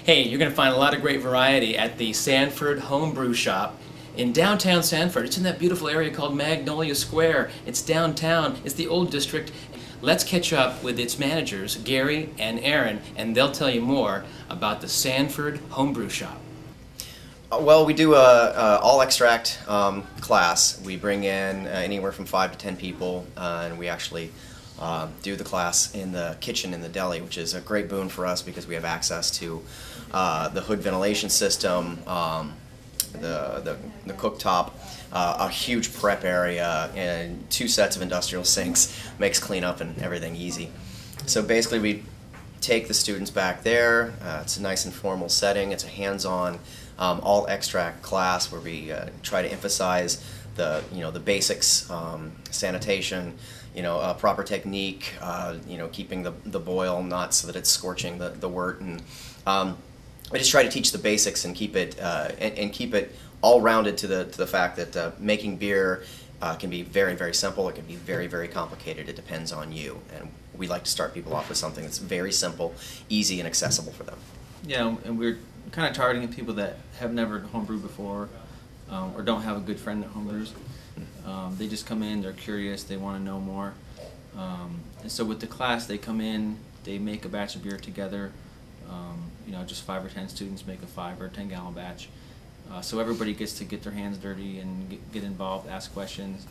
Hey, you're going to find a lot of great variety at the Sanford Home Brew Shop in downtown Sanford. It's in that beautiful area called Magnolia Square. It's downtown. It's the old district. Let's catch up with its managers, Gary and Aaron, and they'll tell you more about the Sanford Home Brew Shop. Well, we do a all extract class. We bring in anywhere from 5 to 10 people, and we actually do the class in the kitchen in the deli, which is a great boon for us because we have access to the hood ventilation system, the cooktop, a huge prep area, and 2 sets of industrial sinks. Makes cleanup and everything easy. So basically we take the students back there. It's a nice informal setting. It's a hands-on all extract class where we try to emphasize the basics, sanitation, proper technique, keeping the boil not so that it's scorching the wort, and I just try to teach the basics and keep it all rounded to the fact that making beer can be very, very simple. It can be very, very complicated. It depends on you, and we like to start people off with something that's very simple, easy, and accessible for them. Yeah, and we're kind of targeting people that have never homebrewed before, or don't have a good friend that homebrews. They just come in, they're curious, they want to know more. And so with the class, they come in, they make a batch of beer together. Just 5 or 10 students make a 5 or 10 gallon batch. So everybody gets to get their hands dirty and get involved, ask questions.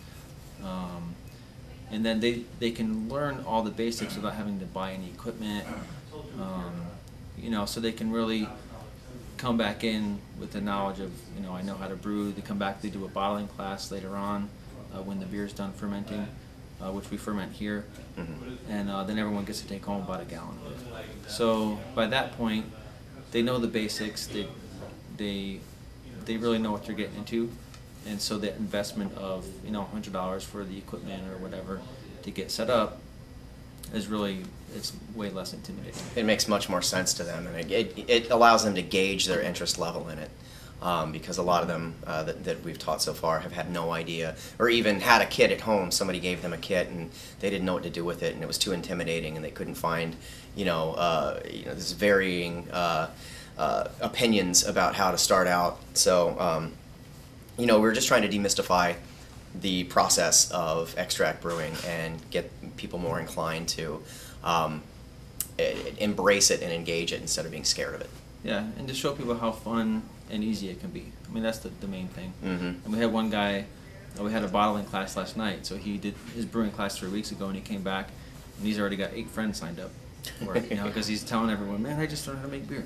And then they can learn all the basics without having to buy any equipment. So they can really come back in with the knowledge of, I know how to brew. They come back, they do a bottling class later on when the beer's done fermenting, which we ferment here. And then everyone gets to take home about a gallon of it. So by that point, they know the basics. They really know what they're getting into, and so the investment of $100 for the equipment or whatever to get set up is it's way less intimidating. It makes much more sense to them, and it allows them to gauge their interest level in it, because a lot of them that we've taught so far have had no idea, or even had a kit at home. Somebody gave them a kit and they didn't know what to do with it, and it was too intimidating, and they couldn't find this varying opinions about how to start out. So we're just trying to demystify the process of extract brewing and get people more inclined to embrace it and engage it instead of being scared of it. Yeah, and to show people how fun and easy it can be. I mean, that's the main thing. And we had one guy, we had a bottling class last night, so he did his brewing class 3 weeks ago, and he came back, and he's already got 8 friends signed up for it, because he's telling everyone, man, I just learned how to make beer.